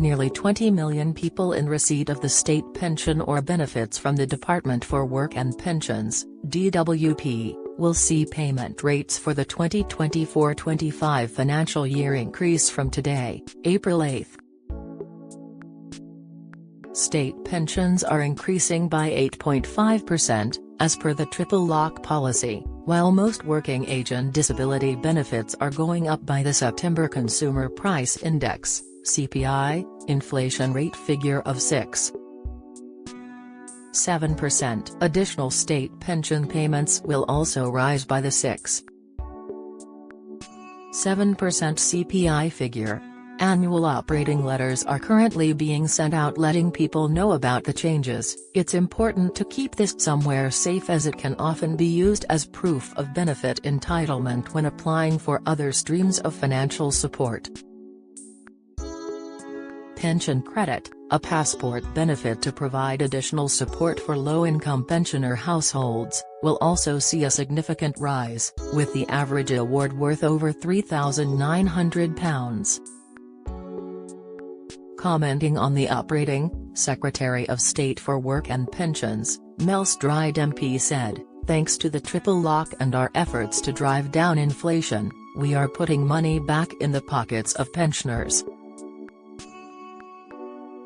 nearly 20 million people in receipt of the state pension or benefits from the Department for Work and Pensions, DWP, will see payment rates for the 2024-25 financial year increase from today, April 8. State pensions are increasing by 8.5%, as per the triple lock policy, while most working age and disability benefits are going up by the September Consumer Price Index (CPI) inflation rate figure of 6.7%. Additional state pension payments will also rise by the 6.7% CPI figure. Annual operating letters are currently being sent out letting people know about the changes. It's important to keep this somewhere safe as it can often be used as proof of benefit entitlement when applying for other streams of financial support. Pension credit, a passport benefit to provide additional support for low-income pensioner households, will also see a significant rise, with the average award worth over £3,900. Commenting on the uprating, Secretary of State for Work and Pensions, Mel Stride MP said, "Thanks to the triple lock and our efforts to drive down inflation, we are putting money back in the pockets of pensioners.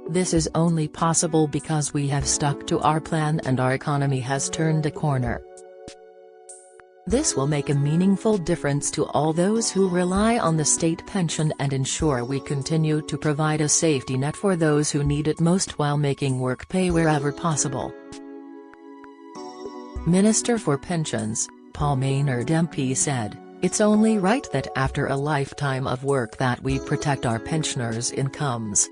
This is only possible because we have stuck to our plan and our economy has turned a corner. This will make a meaningful difference to all those who rely on the state pension and ensure we continue to provide a safety net for those who need it most while making work pay wherever possible." Minister for Pensions, Paul Maynard MP said, "It's only right that after a lifetime of work that we protect our pensioners' incomes.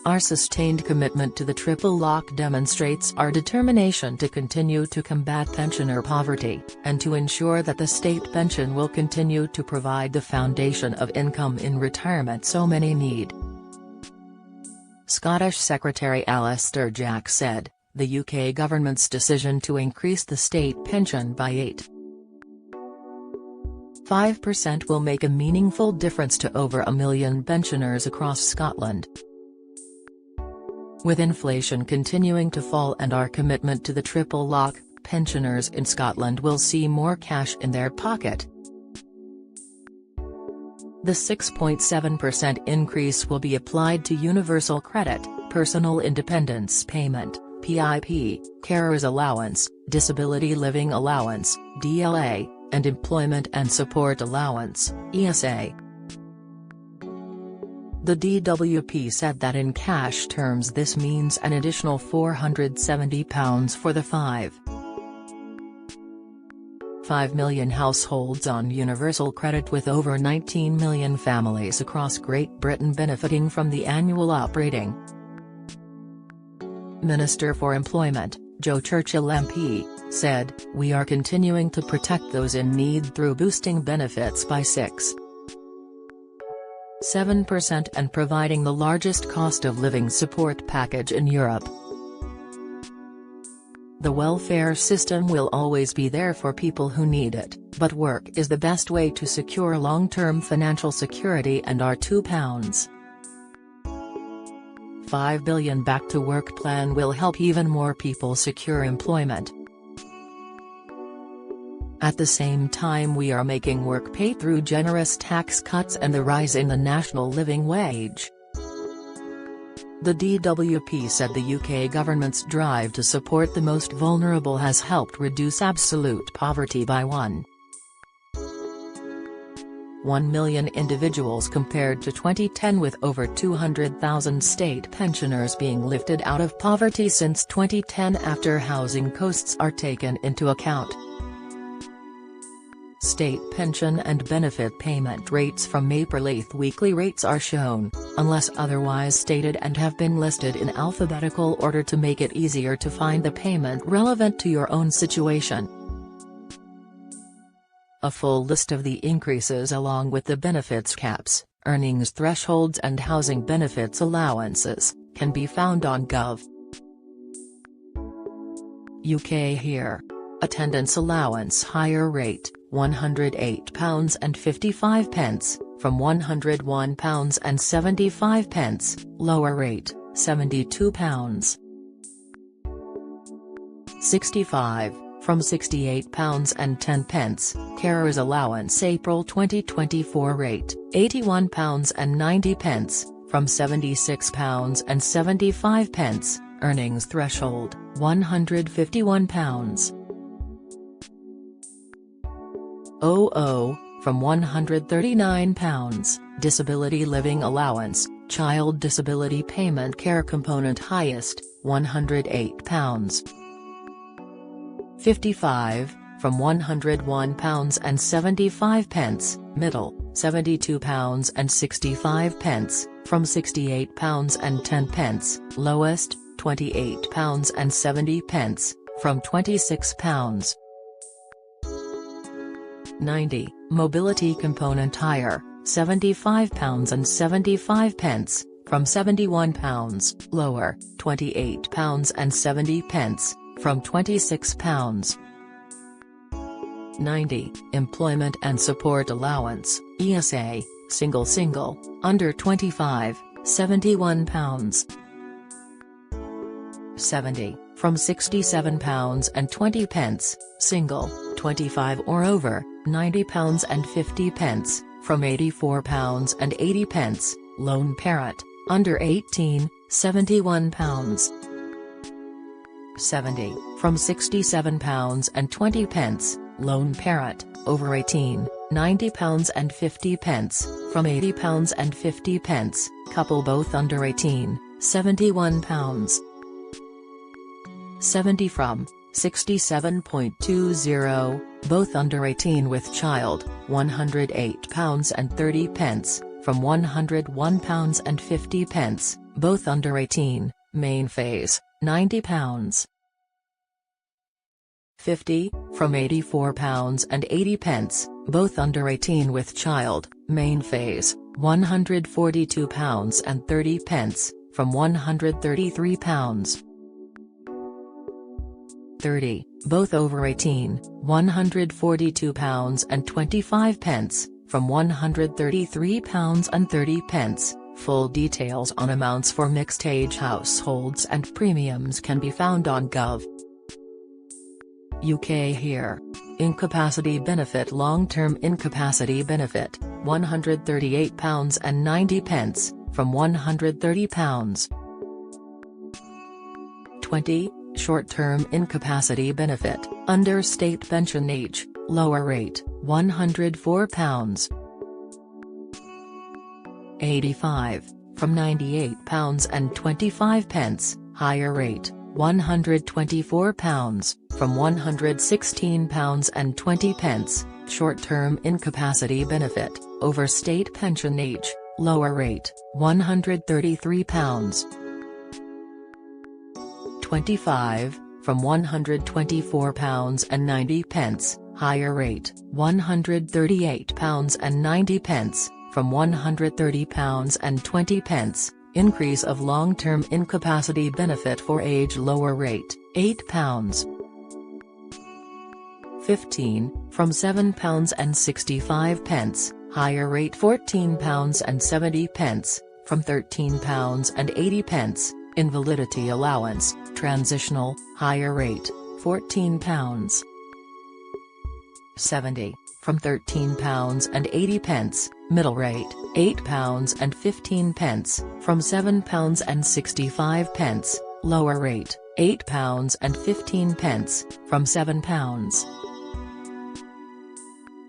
Our sustained commitment to the triple lock demonstrates our determination to continue to combat pensioner poverty, and to ensure that the state pension will continue to provide the foundation of income in retirement so many need." Scottish Secretary Alistair Jack said, "The UK government's decision to increase the state pension by 8.5% will make a meaningful difference to over 1 million pensioners across Scotland. With inflation continuing to fall and our commitment to the triple lock, pensioners in Scotland will see more cash in their pocket." The 6.7% increase will be applied to Universal Credit, Personal Independence Payment, PIP, Carers Allowance, Disability Living Allowance, DLA, and Employment and Support Allowance, ESA. The DWP said that in cash terms this means an additional £470 for the 5 million households on universal credit, with over 19 million families across Great Britain benefiting from the annual uprating. Minister for Employment, Joe Churchill MP, said, "We are continuing to protect those in need through boosting benefits by 6.7% and providing the largest cost of living support package in Europe. The welfare system will always be there for people who need it, but work is the best way to secure long-term financial security, and our £2.5 billion Back to Work plan will help even more people secure employment. At the same time we are making work pay through generous tax cuts and the rise in the national living wage." The DWP said the UK government's drive to support the most vulnerable has helped reduce absolute poverty by 1 million individuals compared to 2010, with over 200,000 state pensioners being lifted out of poverty since 2010 after housing costs are taken into account. State pension and benefit payment rates from April 8. Weekly rates are shown, unless otherwise stated, and have been listed in alphabetical order to make it easier to find the payment relevant to your own situation. A full list of the increases along with the benefits caps, earnings thresholds and housing benefits allowances, can be found on Gov. UK here. Attendance allowance higher rate, £108 and 55 pence, from £101 and 75 pence, lower rate, £72. 65, from £68 and 10 pence, carer's allowance April 2024 rate, £81 and 90 pence, from £76 and 75 pence, earnings threshold, £151. 00, from £139, disability living allowance, child disability payment care component highest, £108. 55, from £101 and 75 pence, middle, £72 and 65 pence, from £68 and 10 pence, lowest, £28 and 70 pence, from £26. 90, mobility component higher, £75 and 75 pence, from £71, lower, £28 and 70 pence, from £26. 90, employment and support allowance, ESA, single, under 25, £71. 70, from £67 and 20 pence, single, 25 or over, £90 and 50 pence, from £84 and 80 pence, lone parent, under 18, £71. 70, from £67 and 20 pence, lone parent, over 18, £90 and 50 pence, from £80 and 50 pence, couple both under 18, £71. 70, from £67.20, both under 18 with child, £108 and 30 pence, from £101 and 50 pence, both under 18, main phase, £90. 50, from £84 and 80 pence, both under 18 with child, main phase, £142 and 30 pence, from £133. 30, both over 18, £142 and 25 pence, from £133 and 30 pence. Full details on amounts for mixed-age households and premiums can be found on Gov. UK here. Incapacity benefit. Long-term incapacity benefit, £138 and 90 pence, from £130. 20, short-term incapacity benefit, under state pension age, lower rate, £104. 85, from £98 and 25 pence, higher rate, £124, from £116 and 20 pence, short-term incapacity benefit, over state pension age, lower rate, £133. 25, from £124 and 90 pence, higher rate, £138 and 90 pence, from £130 and 20 pence, increase of long-term incapacity benefit for age, lower rate, £8. 15, from £7 and 65 pence, higher rate £14 and 70 pence, from £13 and 80 pence, invalidity allowance, transitional, higher rate, £14. 70, from £13 and 80 pence, middle rate, £8 and 15 pence, from £7 and 65 pence, lower rate, £8 and 15 pence, from £7.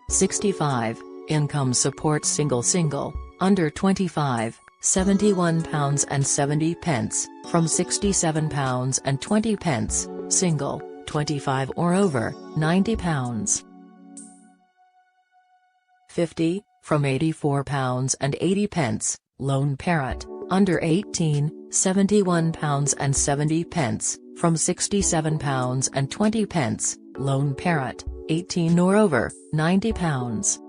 65, income support single, under 25, £71 and 70 pence, from £67 and 20 pence, single, 25 or over, £90. 50, from £84 and 80 pence, lone parent, under 18, £71 and 70 pence, from £67 and 20 pence, lone parent, 18 or over, £90.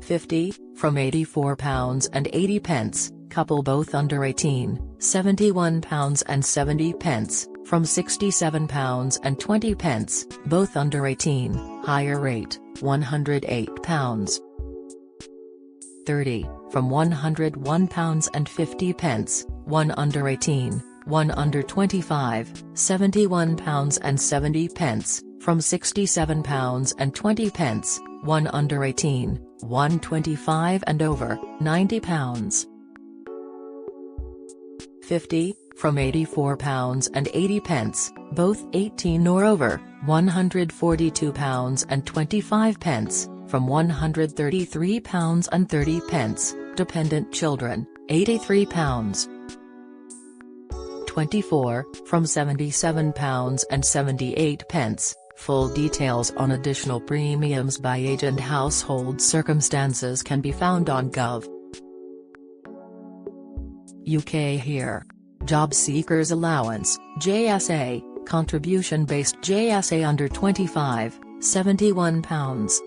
50, from £84 and 80 pence, couple both under 18, £71 and 70 pence, from £67.20, both under 18, higher rate, £108. 30, from £101.50, one under 18, one under 25, £71.70, from £67.20, one under 18, one 25 and over, £90. 50, from £84.80, both 18 or over, £142.25, from £133.30, dependent children, £83. 24, from £77.78, full details on additional premiums by age and household circumstances can be found on Gov. UK here. Job Seekers Allowance, JSA, contribution-based JSA under 25, £71.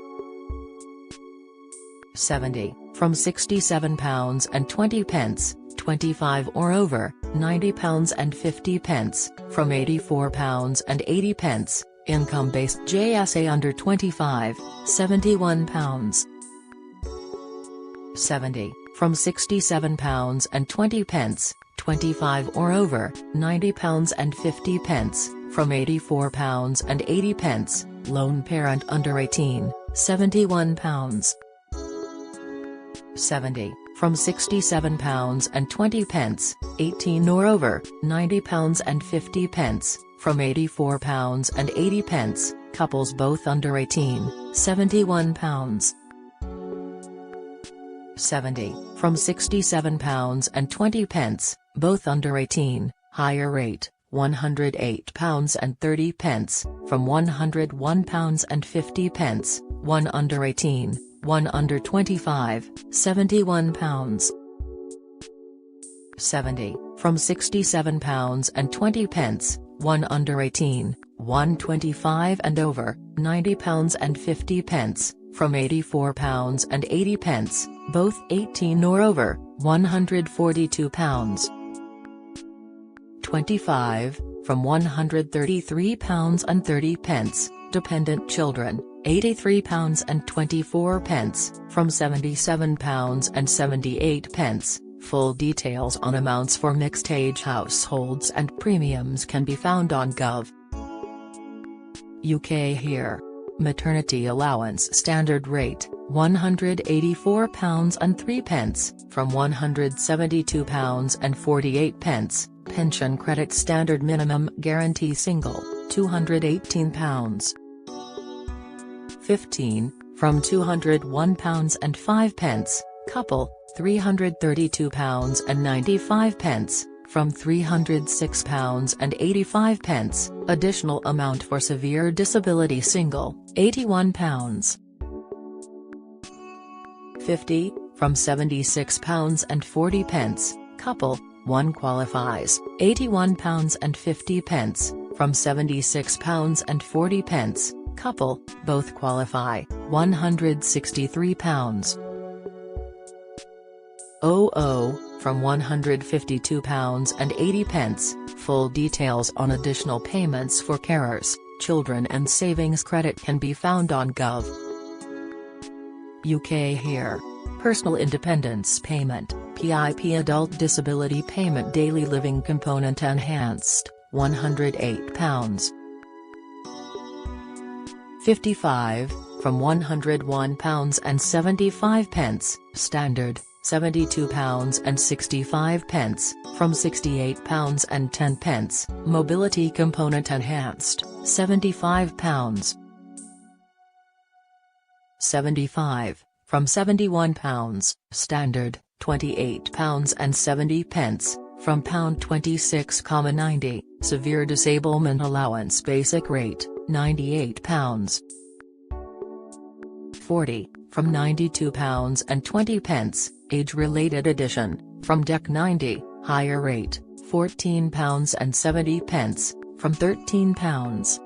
70, from £67.20, 25 or over, £90.50, from £84.80, income-based JSA under 25, £71. 70, from £67.20, 25 or over, £90.50, from £84.80, lone parent under 18, £71. 70, from £67.20, 18 or over, £90.50, from £84.80, couples both under 18, £71. 70, from £67.20, both under 18, higher rate, £108.30, from £101.50, one under 18, one under 25, £71. 70, from £67.20, one under 18, one 25 and over, £90.50, from £84.80, both 18 or over, £142. 25, from £133.30, dependent children, £83.24, from £77.78, full details on amounts for mixed-age households and premiums can be found on Gov. UK here. Maternity allowance standard rate, £184.03, from £172.48, pension credit standard minimum guarantee single, £218. 15, from £201.05, couple, £332.95, from £306.85, additional amount for severe disability single, £81. 50, from £76.40, couple, one qualifies, £81.50, from £76.40, couple, both qualify, £163. 00, from £152.80, full details on additional payments for carers, children and savings credit can be found on Gov. UK here. Personal Independence Payment, PIP Adult Disability Payment Daily Living Component Enhanced, £108. 55, from £101.75, Standard, £72.65, from £68.10, Mobility Component Enhanced, £75. 75, from £71, Standard, £28.70, from £26.90, Severe Disablement Allowance Basic Rate, £98. 40, from £92.20, Age-Related Addition, from DEC 90, Higher Rate, £14.70, from £13.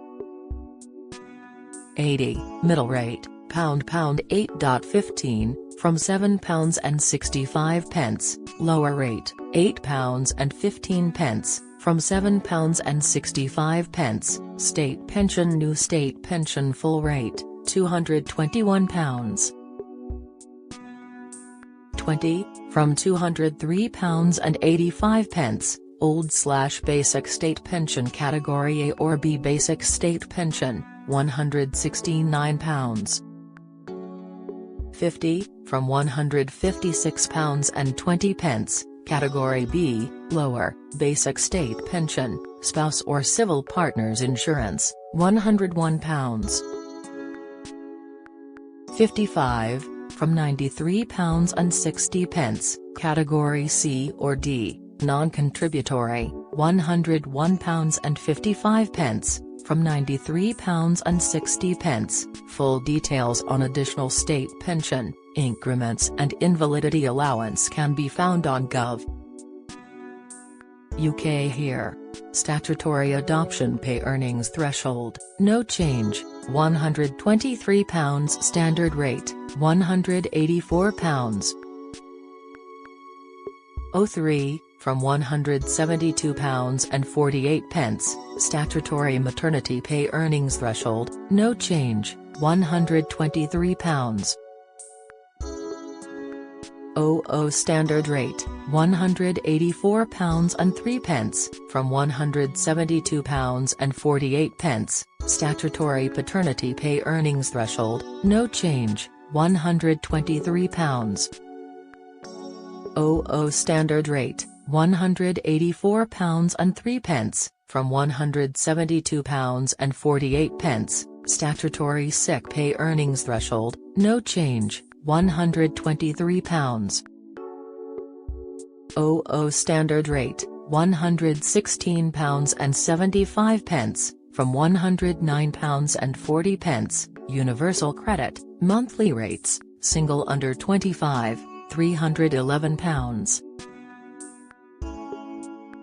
80, Middle Rate, £8.15, from £7.65, Lower Rate, £8.15, from from £7.65, state pension new state pension full rate, £221. 20, from £203.85, old/basic state pension category A or B basic state pension, £169. 50, from £156.20, category B, lower, basic state pension, spouse or civil partners insurance, £101. 55, from £93.60, category C or D, non-contributory, £101.55, from £93.60, full details on additional state pension, increments and invalidity allowance can be found on Gov. UK here. Statutory adoption pay earnings threshold, no change, £123 standard rate, £184. 03, from £172.48, statutory maternity pay earnings threshold, no change, £123. 00 standard rate, £184.03, from £172.48, statutory paternity pay earnings threshold, no change, £123. 00 standard rate, £184.03, from £172.48, statutory sick pay earnings threshold, no change, £123. 00 standard rate, £116.75, from £109.40, universal credit, monthly rates, single under 25, £311.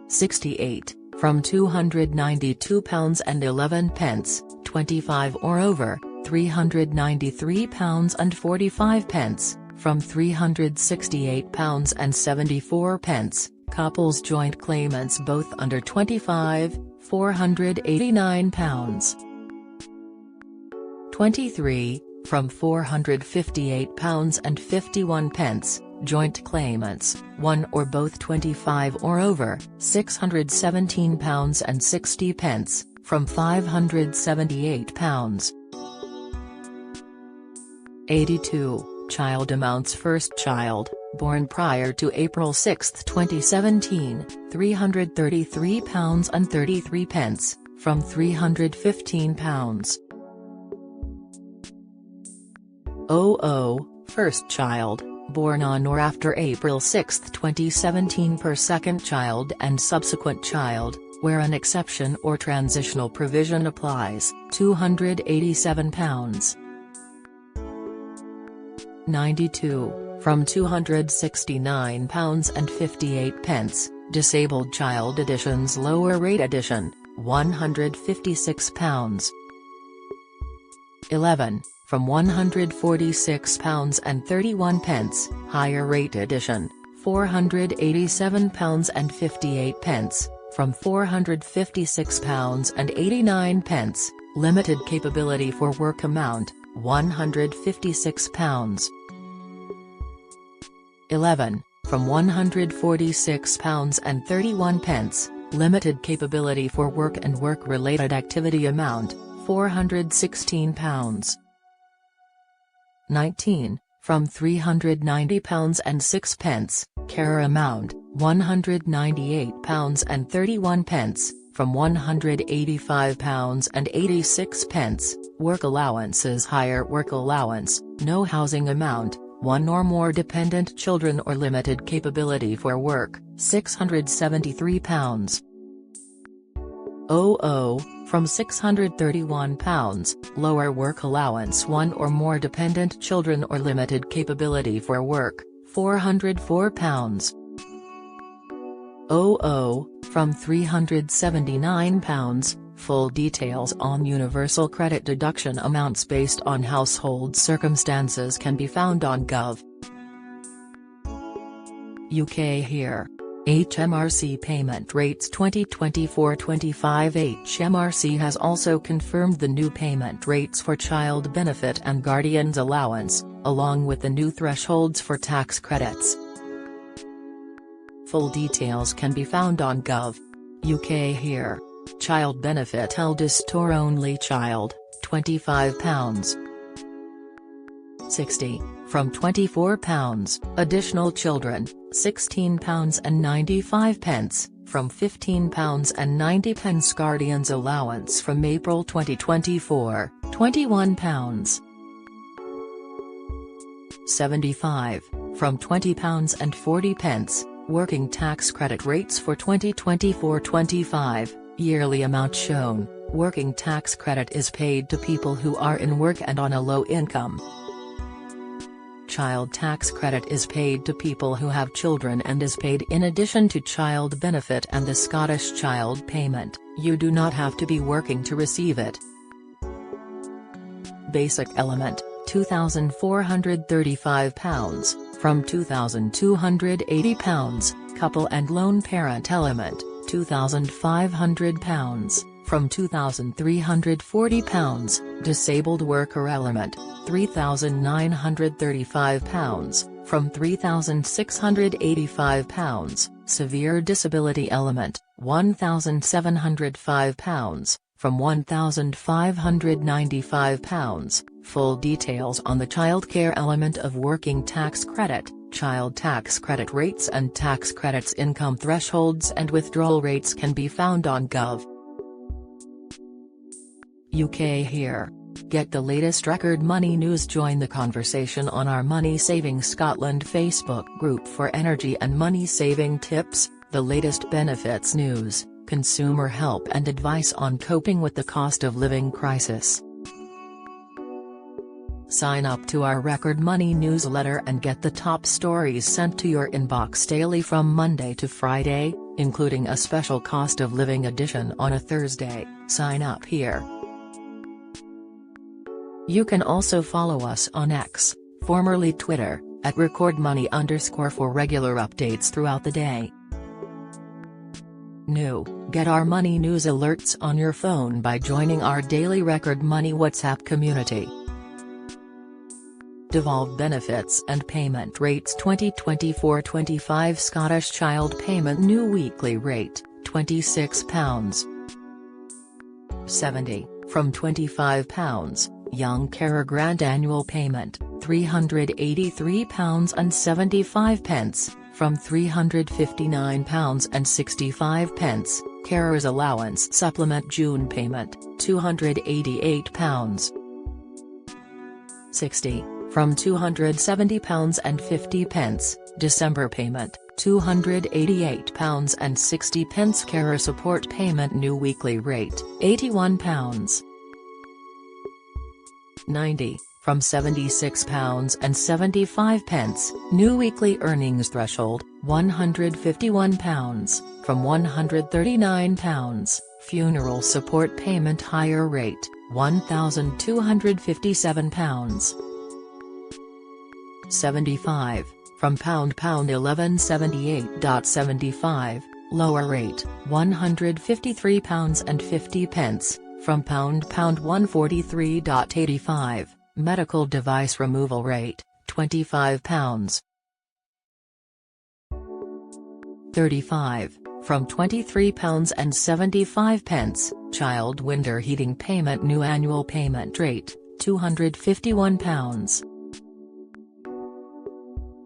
68, from £292.11, 25 or over, £393.45, from £368.74, couples joint claimants both under 25, £489. 23, from £458.51, joint claimants, one or both 25 or over, £617.60, from £578. 82, child amounts first child, born prior to April 6, 2017, £333.33, from £315. 00, first child, born on or after April 6, 2017 per second child and subsequent child, where an exception or transitional provision applies, £287. 92, from £269.58, disabled child editions lower rate edition, £156. 11, from £146.31, higher rate edition, £487.58, from £456.89, limited capability for work amount, £156. 11, from £146.31, limited capability for work and work-related activity amount, £416. 19, from £390.06, carer amount, £198.31, from £185.86, work allowances higher work allowance, no housing amount, one or more dependent children or limited capability for work, £673. 00, from £631, lower work allowance one or more dependent children or limited capability for work, £404. 00, from £379, full details on universal credit deduction amounts based on household circumstances can be found on Gov. UK here. HMRC payment rates 2024-25. HMRC has also confirmed the new payment rates for child benefit and guardian's allowance, along with the new thresholds for tax credits. Full details can be found on Gov.uk here. Child benefit eldest or only child, £25. 60, from £24, additional children, £16.95, from £15.90 guardian's allowance from April 2024, £21. 75, from £20.40, working tax credit rates for 2024-25, yearly amount shown, working tax credit is paid to people who are in work and on a low income. Child tax credit is paid to people who have children and is paid in addition to child benefit and the Scottish Child Payment. You do not have to be working to receive it. Basic element, £2,435, from £2,280, couple and lone parent element, £2,500, from £2,340, disabled worker element, £3,935, from £3,685, severe disability element, £1,705, from £1,595, full details on the childcare element of working tax credit, child tax credit rates and tax credits income thresholds and withdrawal rates can be found on Gov.uk here. Get the latest record money news. Join the conversation on our Money Saving Scotland Facebook group for energy and money saving tips, the latest benefits news, consumer help and advice on coping with the cost of living crisis. Sign up to our Record Money newsletter and get the top stories sent to your inbox daily from Monday to Friday, including a special cost of living edition on a Thursday. Sign up here. You can also follow us on X, formerly Twitter, at @recordmoney_ for regular updates throughout the day. New, get our money news alerts on your phone by joining our daily Record Money WhatsApp community. Devolved benefits and payment rates 2024-25 Scottish Child Payment new weekly rate, £26. 70, from £25, Young Carer Grant annual payment, £383.75, from £359.65, Carer's Allowance Supplement June payment, £288. 60, from £270.50, December payment, £288.60, Carer Support payment new weekly rate, £81. 90, from £76.75, new weekly earnings threshold, £151, from £139, funeral support payment higher rate, £1,257. 75, from £1178.75, lower rate, £153.50, from £143.85, medical device removal rate, £25. 35, from £23.75, child winter heating payment new annual payment rate, £251.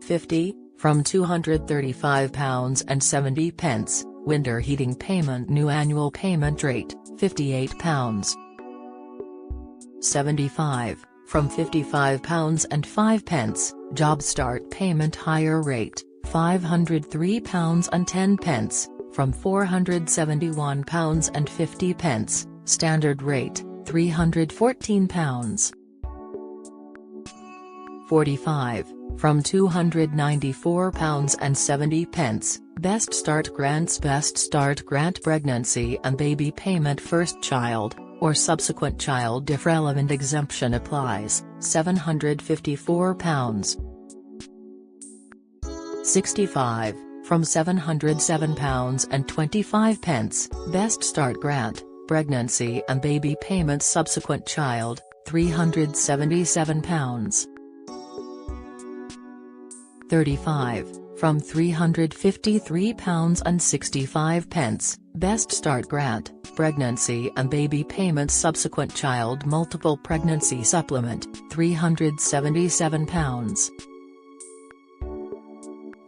50, from £235.70, winter heating payment new annual payment rate, £58. 75, from £55.05, job start payment higher rate, £503.10, from £471.50, standard rate, £314. 45, from £294.70, Best Start Grants Best Start Grant pregnancy and baby payment first child, or subsequent child if relevant exemption applies, £754. 65, from £707.25. Best Start Grant, Pregnancy and Baby Payments Subsequent Child, £377. 35, from £353.65. Best Start Grant, Pregnancy and Baby Payments Subsequent Child Multiple Pregnancy Supplement, £377.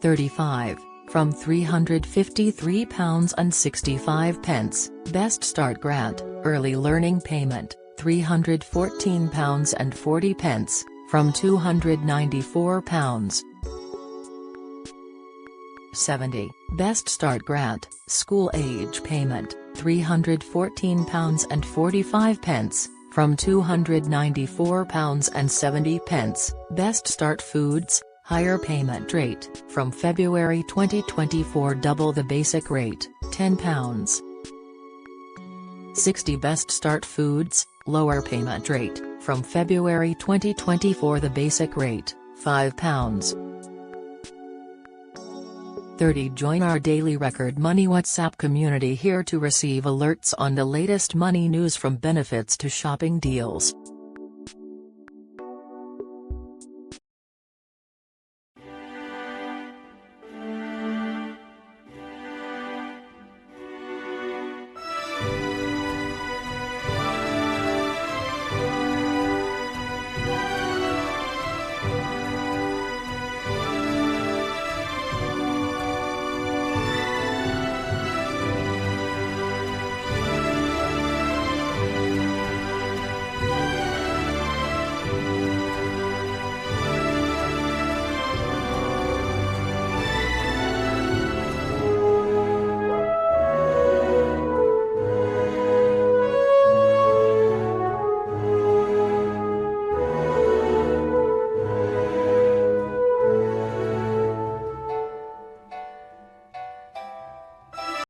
35, from £353.65. Best Start Grant, Early Learning Payment, £314.40, from £294. 70, Best Start Grant, School Age Payment, £314.45, from £294.70. Best Start Foods, Higher Payment Rate, from February 2024. Double the basic rate, £10. 60, Best Start Foods, Lower Payment Rate, from February 2024. The basic rate, £5. 30, Join our daily Record Money WhatsApp community here to receive alerts on the latest money news, from benefits to shopping deals.